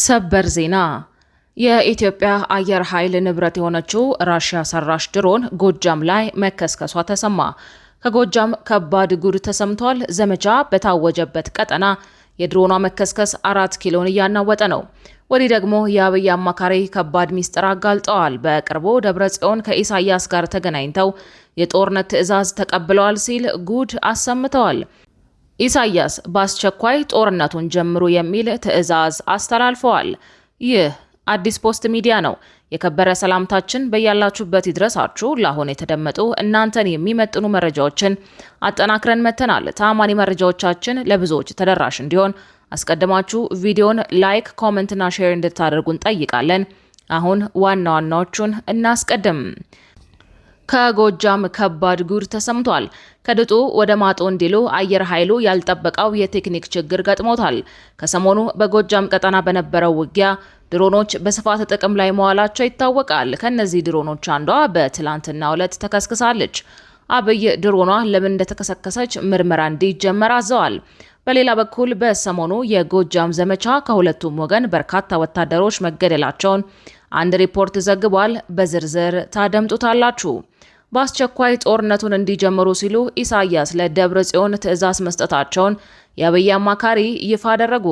ሰበር ዜና የኢትዮጵያ አየር ኃይል ንብረት የሆነችው ራሽያ ሰራሽ ድሮን ጎጃም ላይ መከስከሷ ተሰማ። ከጎጃም ከባድ ጉድ ተሰምቷል። ዘመቻ በታወጀበት ቀጠና የድሮኗ መከስከስ 4 ኪሎን እያናወጠ ነው። ወዲህ ደግሞ የአብይ አማካሪ ከባድ ሚስጥር አጋልጠዋል። በቅርቡ ደብረጽዮን ከኢሳያስ ጋር ተገናኝተው የጦርነት ትዕዛዝ ተቀብለዋል ሲል ጉድ አሰምተዋል። ኢሳያስ በአስቸኳይ ጦርነቱን ጀምሩ የሚል ትዕዛዝ አስተላልፈዋል። ይህ አዲስ ፖስት ሚዲያ ነው። የከበረ ሰላምታችን በያላችሁበት ይድረሳችሁ። ለአሁን የተደመጡ እናንተን የሚመጥኑ መረጃዎችን አጠናክረን መተናል። ታማኒ መረጃዎቻችን ለብዙዎች ተደራሽ እንዲሆን አስቀድማችሁ ቪዲዮን ላይክ፣ ኮሜንት እና ሼር እንድታደርጉ እንጠይቃለን። አሁን ዋና ዋናዎቹን እናስቀድም። ከጎጃም ከባድ ጉድ ተሰምቷል። ከድጡ ወደ ማጡ እንዲሉ አየር ኃይሉ ያልጠበቀው የቴክኒክ ችግር ገጥሞታል። ከሰሞኑ በጎጃም ቀጠና በነበረው ውጊያ ድሮኖች በስፋት ጥቅም ላይ መዋላቸው ይታወቃል። ከነዚህ ድሮኖች አንዷ በትላንትናው ዕለት ተከስክሳለች። አብይ ድሮኗ ለምን እንደተከሰከሰች ምርመራ እንዲጀመር አዘዋል። በሌላ በኩል በሰሞኑ የጎጃም ዘመቻ ከሁለቱም ወገን በርካታ ወታደሮች መገደላቸውን አንድ ሪፖርት ዘግቧል። በዝርዝር ታደምጡታላችሁ። በአስቸኳይ ጦርነቱን እንዲጀምሩ ሲሉ ኢሳያስ ለደብረ ጽዮን ትዕዛዝ መስጠታቸውን የአብይ አማካሪ ይፋ አደረጉ።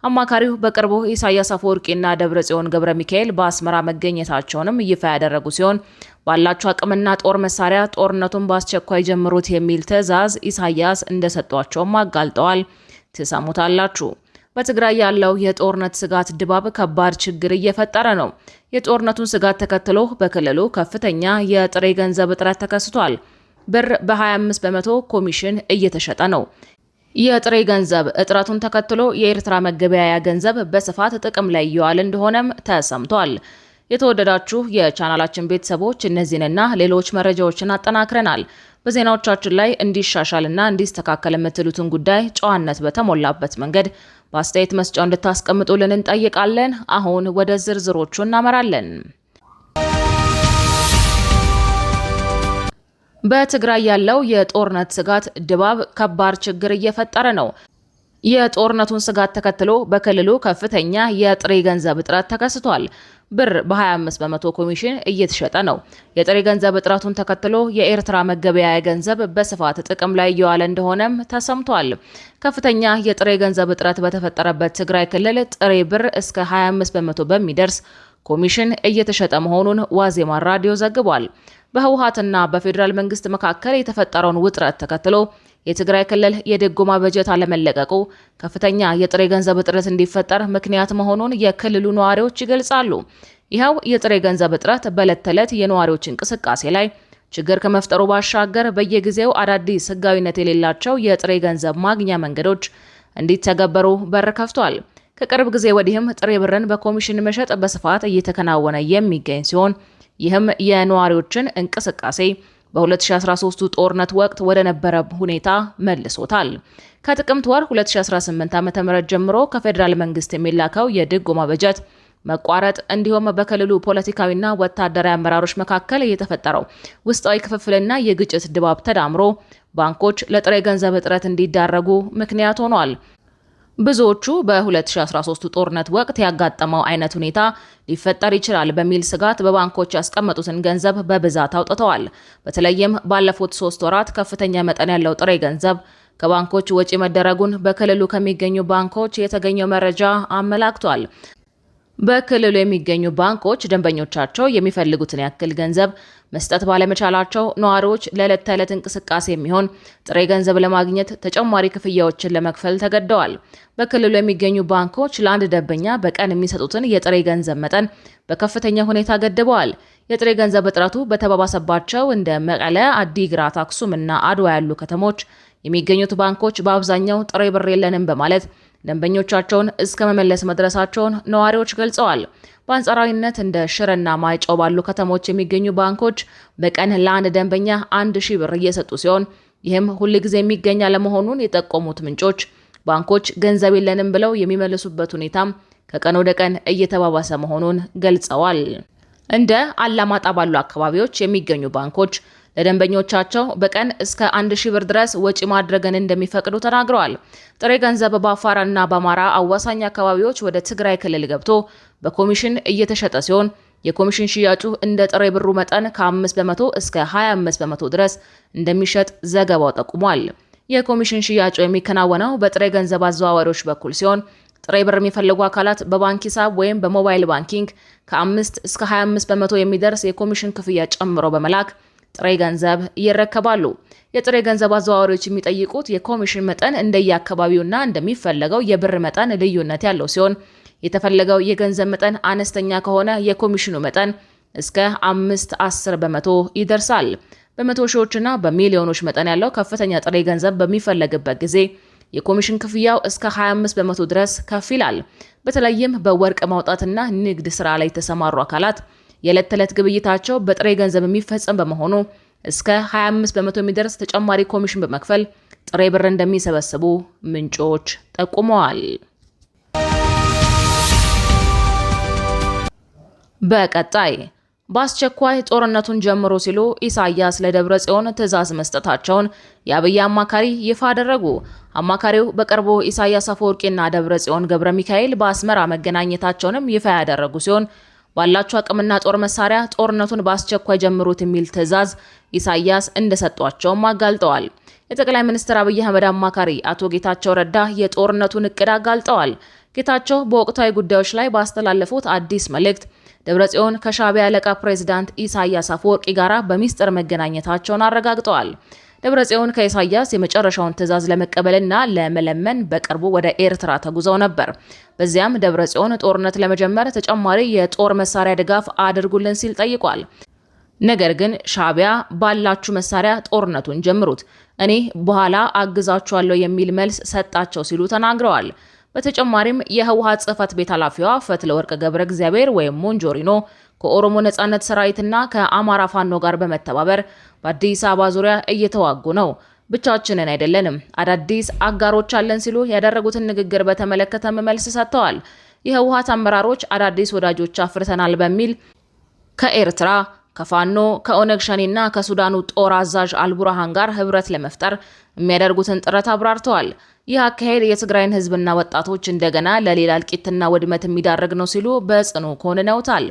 አማካሪው በቅርቡ ኢሳያስ አፈወርቂና ደብረ ጽዮን ገብረ ሚካኤል በአስመራ መገኘታቸውንም ይፋ ያደረጉ ሲሆን ባላቸው አቅምና ጦር መሳሪያ ጦርነቱን በአስቸኳይ ጀምሩት የሚል ትዕዛዝ ኢሳያስ እንደሰጧቸውም አጋልጠዋል። ትሰሙታላችሁ። በትግራይ ያለው የጦርነት ስጋት ድባብ ከባድ ችግር እየፈጠረ ነው። የጦርነቱን ስጋት ተከትሎ በክልሉ ከፍተኛ የጥሬ ገንዘብ እጥረት ተከስቷል። ብር በ25 በመቶ ኮሚሽን እየተሸጠ ነው። የጥሬ ገንዘብ እጥረቱን ተከትሎ የኤርትራ መገበያያ ገንዘብ በስፋት ጥቅም ላይ እየዋለ እንደሆነም ተሰምቷል። የተወደዳችሁ የቻናላችን ቤተሰቦች እነዚህንና ሌሎች መረጃዎችን አጠናክረናል። በዜናዎቻችን ላይ እንዲሻሻልና እንዲስተካከል የምትሉትን ጉዳይ ጨዋነት በተሞላበት መንገድ በአስተያየት መስጫው እንድታስቀምጡልን እንጠይቃለን። አሁን ወደ ዝርዝሮቹ እናመራለን። በትግራይ ያለው የጦርነት ስጋት ድባብ ከባድ ችግር እየፈጠረ ነው። የጦርነቱን ስጋት ተከትሎ በክልሉ ከፍተኛ የጥሬ ገንዘብ እጥረት ተከስቷል። ብር በ25 በመቶ ኮሚሽን እየተሸጠ ነው። የጥሬ ገንዘብ እጥረቱን ተከትሎ የኤርትራ መገበያያ ገንዘብ በስፋት ጥቅም ላይ እየዋለ እንደሆነም ተሰምቷል። ከፍተኛ የጥሬ ገንዘብ እጥረት በተፈጠረበት ትግራይ ክልል ጥሬ ብር እስከ 25 በመቶ በሚደርስ ኮሚሽን እየተሸጠ መሆኑን ዋዜማ ራዲዮ ዘግቧል። በህወሓትና በፌዴራል መንግስት መካከል የተፈጠረውን ውጥረት ተከትሎ የትግራይ ክልል የድጎማ በጀት አለመለቀቁ ከፍተኛ የጥሬ ገንዘብ እጥረት እንዲፈጠር ምክንያት መሆኑን የክልሉ ነዋሪዎች ይገልጻሉ። ይኸው የጥሬ ገንዘብ እጥረት በዕለት ተዕለት የነዋሪዎች እንቅስቃሴ ላይ ችግር ከመፍጠሩ ባሻገር በየጊዜው አዳዲስ ህጋዊነት የሌላቸው የጥሬ ገንዘብ ማግኛ መንገዶች እንዲተገበሩ በር ከፍቷል። ከቅርብ ጊዜ ወዲህም ጥሬ ብርን በኮሚሽን መሸጥ በስፋት እየተከናወነ የሚገኝ ሲሆን ይህም የነዋሪዎችን እንቅስቃሴ በ2013 ጦርነት ወቅት ወደ ነበረ ሁኔታ መልሶታል። ከጥቅምት ወር 2018 ዓ.ም ጀምሮ ከፌዴራል መንግስት የሚላከው የድጎማ በጀት መቋረጥ እንዲሁም በክልሉ ፖለቲካዊና ወታደራዊ አመራሮች መካከል የተፈጠረው ውስጣዊ ክፍፍልና የግጭት ድባብ ተዳምሮ ባንኮች ለጥሬ ገንዘብ እጥረት እንዲዳረጉ ምክንያት ሆኗል። ብዙዎቹ በ2013 ጦርነት ወቅት ያጋጠመው አይነት ሁኔታ ሊፈጠር ይችላል በሚል ስጋት በባንኮች ያስቀመጡትን ገንዘብ በብዛት አውጥተዋል። በተለይም ባለፉት 3 ወራት ከፍተኛ መጠን ያለው ጥሬ ገንዘብ ከባንኮች ወጪ መደረጉን በክልሉ ከሚገኙ ባንኮች የተገኘው መረጃ አመላክቷል። በክልሉ የሚገኙ ባንኮች ደንበኞቻቸው የሚፈልጉትን ያክል ገንዘብ መስጠት ባለመቻላቸው ነዋሪዎች ለዕለት ተዕለት እንቅስቃሴ የሚሆን ጥሬ ገንዘብ ለማግኘት ተጨማሪ ክፍያዎችን ለመክፈል ተገደዋል። በክልሉ የሚገኙ ባንኮች ለአንድ ደንበኛ በቀን የሚሰጡትን የጥሬ ገንዘብ መጠን በከፍተኛ ሁኔታ ገድበዋል። የጥሬ ገንዘብ እጥረቱ በተባባሰባቸው እንደ መቀለ፣ አዲግራት፣ አክሱም እና አድዋ ያሉ ከተሞች የሚገኙት ባንኮች በአብዛኛው ጥሬ ብር የለንም በማለት ደንበኞቻቸውን እስከ መመለስ መድረሳቸውን ነዋሪዎች ገልጸዋል። በአንጻራዊነት እንደ ሽረና ማይጨው ባሉ ከተሞች የሚገኙ ባንኮች በቀን ለአንድ ደንበኛ 1000 ብር እየሰጡ ሲሆን ይህም ሁልጊዜ የሚገኝ አለመሆኑን የጠቆሙት ምንጮች ባንኮች ገንዘብ የለንም ብለው የሚመልሱበት ሁኔታም ከቀን ወደ ቀን እየተባባሰ መሆኑን ገልጸዋል። እንደ አላማጣ ባሉ አካባቢዎች የሚገኙ ባንኮች ለደንበኞቻቸው በቀን እስከ 1000 ብር ድረስ ወጪ ማድረግን እንደሚፈቅዱ ተናግረዋል። ጥሬ ገንዘብ በአፋርና በአማራ አዋሳኝ አካባቢዎች ወደ ትግራይ ክልል ገብቶ በኮሚሽን እየተሸጠ ሲሆን የኮሚሽን ሽያጩ እንደ ጥሬ ብሩ መጠን ከ5 በመቶ እስከ 25 በመቶ ድረስ እንደሚሸጥ ዘገባው ጠቁሟል። የኮሚሽን ሽያጩ የሚከናወነው በጥሬ ገንዘብ አዘዋዋሪዎች በኩል ሲሆን ጥሬ ብር የሚፈልጉ አካላት በባንክ ሂሳብ ወይም በሞባይል ባንኪንግ ከ5 እስከ 25 በመቶ የሚደርስ የኮሚሽን ክፍያ ጨምሮ በመላክ ጥሬ ገንዘብ ይረከባሉ። የጥሬ ገንዘብ አዘዋዋሪዎች የሚጠይቁት የኮሚሽን መጠን እንደየአካባቢውና እንደሚፈለገው የብር መጠን ልዩነት ያለው ሲሆን የተፈለገው የገንዘብ መጠን አነስተኛ ከሆነ የኮሚሽኑ መጠን እስከ 5-10 በመቶ ይደርሳል። በመቶ ሺዎችና በሚሊዮኖች መጠን ያለው ከፍተኛ ጥሬ ገንዘብ በሚፈለግበት ጊዜ የኮሚሽን ክፍያው እስከ 25 በመቶ ድረስ ከፍ ይላል። በተለይም በወርቅ ማውጣትና ንግድ ስራ ላይ የተሰማሩ አካላት የዕለት ተዕለት ግብይታቸው በጥሬ ገንዘብ የሚፈጸም በመሆኑ እስከ 25 በመቶ የሚደርስ ተጨማሪ ኮሚሽን በመክፈል ጥሬ ብር እንደሚሰበስቡ ምንጮች ጠቁመዋል። በቀጣይ በአስቸኳይ ጦርነቱን ጀምሮ ሲሉ ኢሳያስ ለደብረ ጽዮን ትዕዛዝ መስጠታቸውን የአብይ አማካሪ ይፋ አደረጉ። አማካሪው በቅርቡ ኢሳያስ አፈወርቂና ደብረ ጽዮን ገብረ ሚካኤል በአስመራ መገናኘታቸውንም ይፋ ያደረጉ ሲሆን ባላቸው አቅምና ጦር መሳሪያ ጦርነቱን በአስቸኳይ ጀምሩት የሚል ትዕዛዝ ኢሳያስ እንደሰጧቸውም አጋልጠዋል። የጠቅላይ ሚኒስትር አብይ አህመድ አማካሪ አቶ ጌታቸው ረዳ የጦርነቱን እቅድ አጋልጠዋል። ጌታቸው በወቅታዊ ጉዳዮች ላይ ባስተላለፉት አዲስ መልእክት ደብረጽዮን ከሻዕቢያ አለቃ ፕሬዝዳንት ኢሳያስ አፈወርቂ ጋራ በሚስጥር መገናኘታቸውን አረጋግጠዋል። ደብረጽዮን ከኢሳያስ የመጨረሻውን ትዕዛዝ ለመቀበልና ለመለመን በቅርቡ ወደ ኤርትራ ተጉዘው ነበር። በዚያም ደብረጽዮን ጦርነት ለመጀመር ተጨማሪ የጦር መሳሪያ ድጋፍ አድርጉልን ሲል ጠይቋል። ነገር ግን ሻዕቢያ ባላችሁ መሳሪያ ጦርነቱን ጀምሩት፣ እኔ በኋላ አግዛችኋለሁ የሚል መልስ ሰጣቸው ሲሉ ተናግረዋል። በተጨማሪም የህወሓት ጽህፈት ቤት ኃላፊዋ ፈትለወርቅ ገብረ እግዚአብሔር ወይም ሞንጆሪኖ ከኦሮሞ ነጻነት ሰራዊትና ከአማራ ፋኖ ጋር በመተባበር በአዲስ አበባ ዙሪያ እየተዋጉ ነው፣ ብቻችንን አይደለንም፣ አዳዲስ አጋሮች አለን ሲሉ ያደረጉትን ንግግር በተመለከተ መልስ ሰጥተዋል። የህወሓት አመራሮች አዳዲስ ወዳጆች አፍርተናል በሚል ከኤርትራ ከፋኖ ከኦነግ ሸኔና ከሱዳኑ ጦር አዛዥ አልቡርሃን ጋር ህብረት ለመፍጠር የሚያደርጉትን ጥረት አብራርተዋል። ይህ አካሄድ የትግራይን ህዝብና ወጣቶች እንደገና ለሌላ እልቂትና ውድመት የሚዳርግ ነው ሲሉ በጽኑ ኮንነውታል።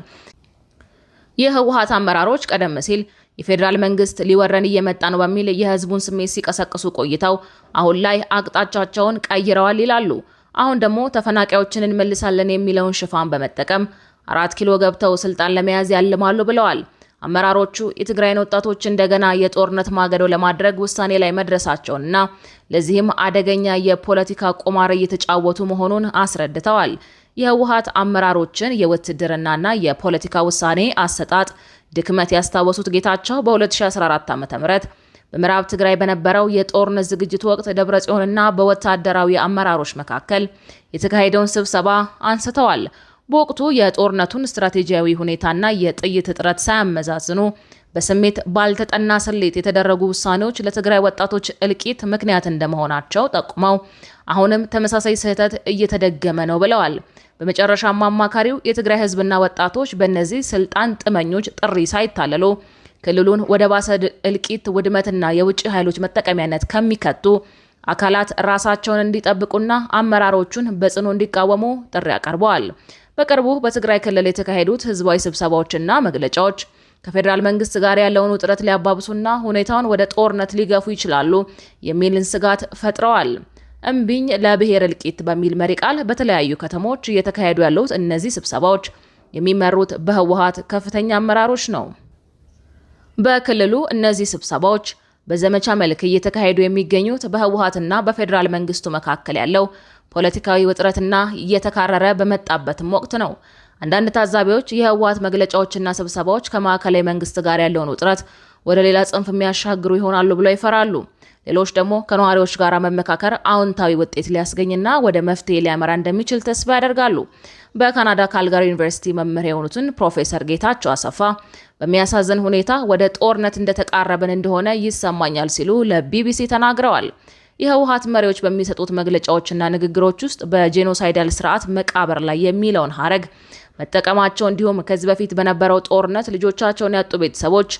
የህወሓት አመራሮች ቀደም ሲል የፌዴራል መንግስት ሊወረን እየመጣ ነው በሚል የህዝቡን ስሜት ሲቀሰቅሱ ቆይተው አሁን ላይ አቅጣጫቸውን ቀይረዋል ይላሉ። አሁን ደግሞ ተፈናቃዮችን እንመልሳለን የሚለውን ሽፋን በመጠቀም 4 ኪሎ ገብተው ስልጣን ለመያዝ ያልማሉ ብለዋል። አመራሮቹ የትግራይን ወጣቶች እንደገና የጦርነት ማገዶ ለማድረግ ውሳኔ ላይ መድረሳቸውንና ለዚህም አደገኛ የፖለቲካ ቁማር እየተጫወቱ መሆኑን አስረድተዋል። የህወሓት አመራሮችን የውትድርናና የፖለቲካ ውሳኔ አሰጣጥ ድክመት ያስታወሱት ጌታቸው በ2014 ዓ.ም በምዕራብ ትግራይ በነበረው የጦርነት ዝግጅት ወቅት ደብረጽዮንና በወታደራዊ አመራሮች መካከል የተካሄደውን ስብሰባ አንስተዋል። በወቅቱ የጦርነቱን ስትራቴጂያዊ ሁኔታና የጥይት እጥረት ሳያመዛዝኑ በስሜት ባልተጠና ስሌት የተደረጉ ውሳኔዎች ለትግራይ ወጣቶች እልቂት ምክንያት እንደመሆናቸው ጠቁመው አሁንም ተመሳሳይ ስህተት እየተደገመ ነው ብለዋል። በመጨረሻም አማካሪው የትግራይ ህዝብና ወጣቶች በእነዚህ ስልጣን ጥመኞች ጥሪ ሳይታለሉ ክልሉን ወደ ባሰ እልቂት፣ ውድመትና የውጭ ኃይሎች መጠቀሚያነት ከሚከቱ አካላት ራሳቸውን እንዲጠብቁና አመራሮቹን በጽኑ እንዲቃወሙ ጥሪ አቀርበዋል። በቅርቡ በትግራይ ክልል የተካሄዱት ህዝባዊ ስብሰባዎችና መግለጫዎች ከፌዴራል መንግስት ጋር ያለውን ውጥረት ሊያባብሱና ሁኔታውን ወደ ጦርነት ሊገፉ ይችላሉ የሚልን ስጋት ፈጥረዋል። እምቢኝ ለብሔር እልቂት በሚል መሪ ቃል በተለያዩ ከተሞች እየተካሄዱ ያሉት እነዚህ ስብሰባዎች የሚመሩት በህወሓት ከፍተኛ አመራሮች ነው። በክልሉ እነዚህ ስብሰባዎች በዘመቻ መልክ እየተካሄዱ የሚገኙት በህወሓትና በፌዴራል መንግስቱ መካከል ያለው ፖለቲካዊ ውጥረትና እየተካረረ በመጣበትም ወቅት ነው። አንዳንድ ታዛቢዎች የህወሓት መግለጫዎችና ስብሰባዎች ከማዕከላዊ መንግስት ጋር ያለውን ውጥረት ወደ ሌላ ጽንፍ የሚያሻግሩ ይሆናሉ ብለው ይፈራሉ። ሌሎች ደግሞ ከነዋሪዎች ጋር መመካከር አዎንታዊ ውጤት ሊያስገኝና ወደ መፍትሄ ሊያመራ እንደሚችል ተስፋ ያደርጋሉ። በካናዳ ካልጋሪ ዩኒቨርሲቲ መምህር የሆኑትን ፕሮፌሰር ጌታቸው አሰፋ በሚያሳዝን ሁኔታ ወደ ጦርነት እንደተቃረብን እንደሆነ ይሰማኛል ሲሉ ለቢቢሲ ተናግረዋል። የህወሓት መሪዎች በሚሰጡት መግለጫዎችና ንግግሮች ውስጥ በጄኖሳይዳል ስርዓት መቃብር ላይ የሚለውን ሀረግ መጠቀማቸው እንዲሁም ከዚህ በፊት በነበረው ጦርነት ልጆቻቸውን ያጡ ቤተሰቦች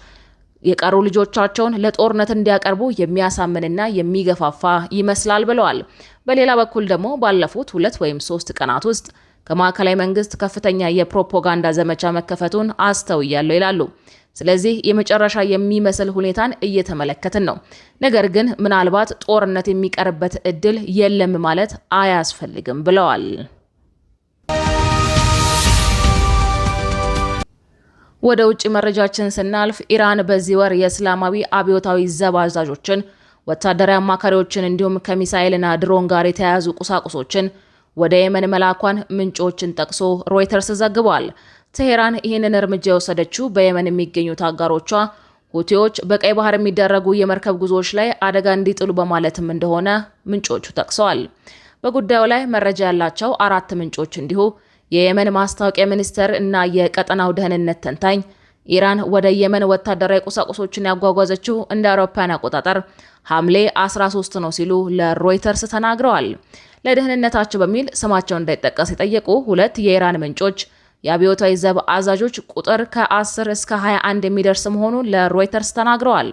የቀሩ ልጆቻቸውን ለጦርነት እንዲያቀርቡ የሚያሳምንና የሚገፋፋ ይመስላል ብለዋል። በሌላ በኩል ደግሞ ባለፉት 2 ወይም 3 ቀናት ውስጥ ከማዕከላዊ መንግስት ከፍተኛ የፕሮፓጋንዳ ዘመቻ መከፈቱን አስተውያለሁ ይላሉ። ስለዚህ የመጨረሻ የሚመስል ሁኔታን እየተመለከትን ነው። ነገር ግን ምናልባት ጦርነት የሚቀርበት እድል የለም ማለት አያስፈልግም ብለዋል። ወደ ውጭ መረጃችን ስናልፍ ኢራን በዚህ ወር የእስላማዊ አብዮታዊ ዘብ አዛዦችን፣ ወታደራዊ አማካሪዎችን እንዲሁም ከሚሳኤልና ድሮን ጋር የተያያዙ ቁሳቁሶችን ወደ የመን መላኳን ምንጮችን ጠቅሶ ሮይተርስ ዘግቧል። ቴሄራን ይህንን እርምጃ የወሰደችው በየመን የሚገኙት አጋሮቿ ሁቲዎች በቀይ ባህር የሚደረጉ የመርከብ ጉዞዎች ላይ አደጋ እንዲጥሉ በማለትም እንደሆነ ምንጮቹ ጠቅሰዋል። በጉዳዩ ላይ መረጃ ያላቸው 4 ምንጮች እንዲሁ የየመን ማስታወቂያ ሚኒስቴር እና የቀጠናው ደህንነት ተንታኝ ኢራን ወደ የመን ወታደራዊ ቁሳቁሶችን ያጓጓዘችው እንደ አውሮፓውያን አቆጣጠር ሐምሌ 13 ነው ሲሉ ለሮይተርስ ተናግረዋል። ለደህንነታቸው በሚል ስማቸው እንዳይጠቀስ የጠየቁ 2 የኢራን ምንጮች የአብዮታዊ ዘብ አዛዦች ቁጥር ከ10 እስከ 21 የሚደርስ መሆኑን ለሮይተርስ ተናግረዋል።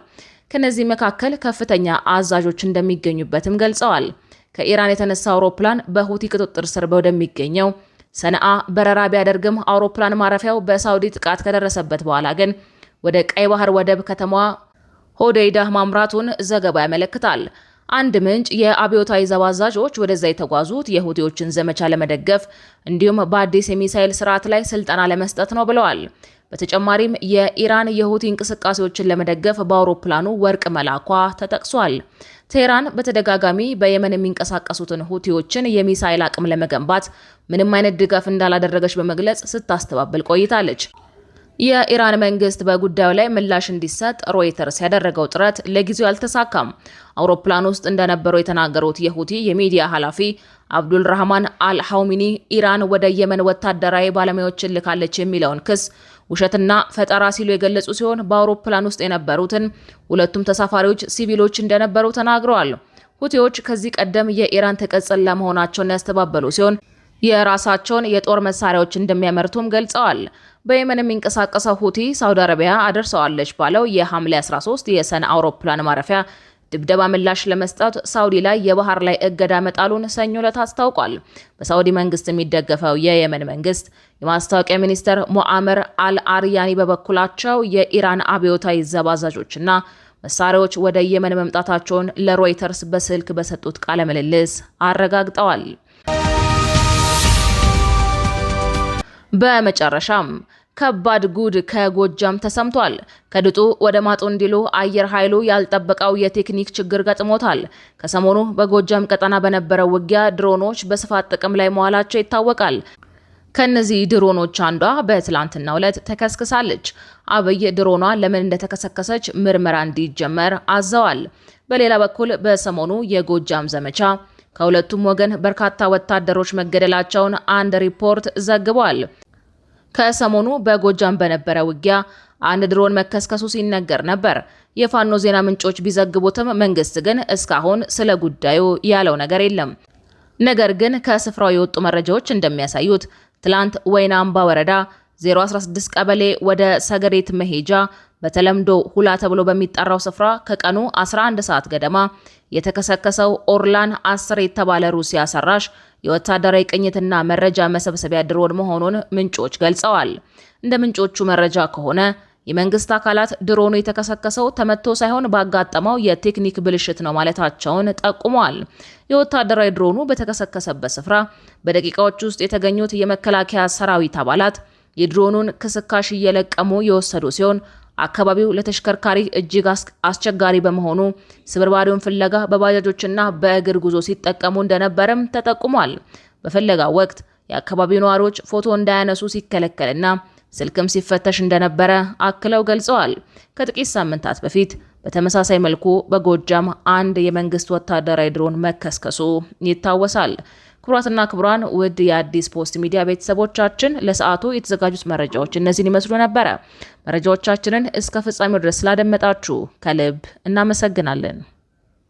ከነዚህ መካከል ከፍተኛ አዛዦች እንደሚገኙበትም ገልጸዋል። ከኢራን የተነሳ አውሮፕላን በሁቲ ቁጥጥር ስር ወደሚገኘው ሰነአ በረራ ቢያደርግም አውሮፕላን ማረፊያው በሳውዲ ጥቃት ከደረሰበት በኋላ ግን ወደ ቀይ ባህር ወደብ ከተማዋ ሆዴይዳ ማምራቱን ዘገባ ያመለክታል። አንድ ምንጭ የአብዮታዊ ዘብ አዛዦች ወደዛ የተጓዙት የሁቲዎችን ዘመቻ ለመደገፍ እንዲሁም በአዲስ የሚሳኤል ስርዓት ላይ ስልጠና ለመስጠት ነው ብለዋል። በተጨማሪም የኢራን የሁቲ እንቅስቃሴዎችን ለመደገፍ በአውሮፕላኑ ወርቅ መላኳ ተጠቅሷል። ቴህራን በተደጋጋሚ በየመን የሚንቀሳቀሱትን ሁቲዎችን የሚሳኤል አቅም ለመገንባት ምንም አይነት ድጋፍ እንዳላደረገች በመግለጽ ስታስተባብል ቆይታለች። የኢራን መንግስት በጉዳዩ ላይ ምላሽ እንዲሰጥ ሮይተርስ ያደረገው ጥረት ለጊዜው አልተሳካም። አውሮፕላን ውስጥ እንደነበሩ የተናገሩት የሁቲ የሚዲያ ኃላፊ አብዱል ራህማን አል-ሐውሚኒ ኢራን ወደ የመን ወታደራዊ ባለሙያዎችን ልካለች የሚለውን ክስ ውሸትና ፈጠራ ሲሉ የገለጹ ሲሆን በአውሮፕላን ውስጥ የነበሩትን 2ቱም ተሳፋሪዎች ሲቪሎች እንደነበሩ ተናግረዋል። ሁቲዎች ከዚህ ቀደም የኢራን ተቀጽላ መሆናቸውን ያስተባበሉ ሲሆን የራሳቸውን የጦር መሳሪያዎች እንደሚያመርቱም ገልጸዋል። በየመን የሚንቀሳቀሰው ሁቲ ሳውዲ አረቢያ አደርሰዋለች ባለው የሐምሌ 13 የሰን አውሮፕላን ማረፊያ ድብደባ ምላሽ ለመስጠት ሳውዲ ላይ የባህር ላይ እገዳ መጣሉን ሰኞ ዕለት አስታውቋል። በሳውዲ መንግስት የሚደገፈው የየመን መንግስት የማስታወቂያ ሚኒስተር ሙአመር አልአርያኒ በበኩላቸው የኢራን አብዮታዊ ዘብ አዛዦችና መሳሪያዎች ወደ የመን መምጣታቸውን ለሮይተርስ በስልክ በሰጡት ቃለ ምልልስ አረጋግጠዋል። በመጨረሻም ከባድ ጉድ ከጎጃም ተሰምቷል። ከድጡ ወደ ማጡ እንዲሉ አየር ኃይሉ ያልጠበቀው የቴክኒክ ችግር ገጥሞታል። ከሰሞኑ በጎጃም ቀጠና በነበረው ውጊያ ድሮኖች በስፋት ጥቅም ላይ መዋላቸው ይታወቃል። ከነዚህ ድሮኖች አንዷ በትላንትናው ዕለት ተከስክሳለች። አብይ ድሮኗ ለምን እንደተከሰከሰች ምርመራ እንዲጀመር አዘዋል። በሌላ በኩል በሰሞኑ የጎጃም ዘመቻ ከሁለቱም ወገን በርካታ ወታደሮች መገደላቸውን አንድ ሪፖርት ዘግቧል። ከሰሞኑ በጎጃም በነበረ ውጊያ አንድ ድሮን መከስከሱ ሲነገር ነበር። የፋኖ ዜና ምንጮች ቢዘግቡትም መንግስት ግን እስካሁን ስለ ጉዳዩ ያለው ነገር የለም። ነገር ግን ከስፍራው የወጡ መረጃዎች እንደሚያሳዩት ትላንት ወይና አምባ ወረዳ 016 ቀበሌ ወደ ሰገሬት መሄጃ በተለምዶ ሁላ ተብሎ በሚጠራው ስፍራ ከቀኑ 11 ሰዓት ገደማ የተከሰከሰው ኦርላን 10 የተባለ ሩሲያ ሰራሽ የወታደራዊ ቅኝትና መረጃ መሰብሰቢያ ድሮን መሆኑን ምንጮች ገልጸዋል። እንደ ምንጮቹ መረጃ ከሆነ የመንግስት አካላት ድሮኑ የተከሰከሰው ተመቶ ሳይሆን ባጋጠመው የቴክኒክ ብልሽት ነው ማለታቸውን ጠቁመዋል። የወታደራዊ ድሮኑ በተከሰከሰበት ስፍራ በደቂቃዎች ውስጥ የተገኙት የመከላከያ ሰራዊት አባላት የድሮኑን ክስካሽ እየለቀሙ የወሰዱ ሲሆን አካባቢው ለተሽከርካሪ እጅግ አስቸጋሪ በመሆኑ ስብርባሪውን ፍለጋ በባጃጆችና በእግር ጉዞ ሲጠቀሙ እንደነበረም ተጠቁሟል። በፍለጋው ወቅት የአካባቢው ነዋሪዎች ፎቶ እንዳያነሱ ሲከለከልና ስልክም ሲፈተሽ እንደነበረ አክለው ገልጸዋል። ከጥቂት ሳምንታት በፊት በተመሳሳይ መልኩ በጎጃም አንድ የመንግስት ወታደራዊ ድሮን መከስከሱ ይታወሳል። ክቡራትና ክቡራን ውድ የአዲስ ፖስት ሚዲያ ቤተሰቦቻችን ለሰዓቱ የተዘጋጁት መረጃዎች እነዚህን ይመስሉ ነበረ። መረጃዎቻችንን እስከ ፍጻሜው ድረስ ስላደመጣችሁ ከልብ እናመሰግናለን።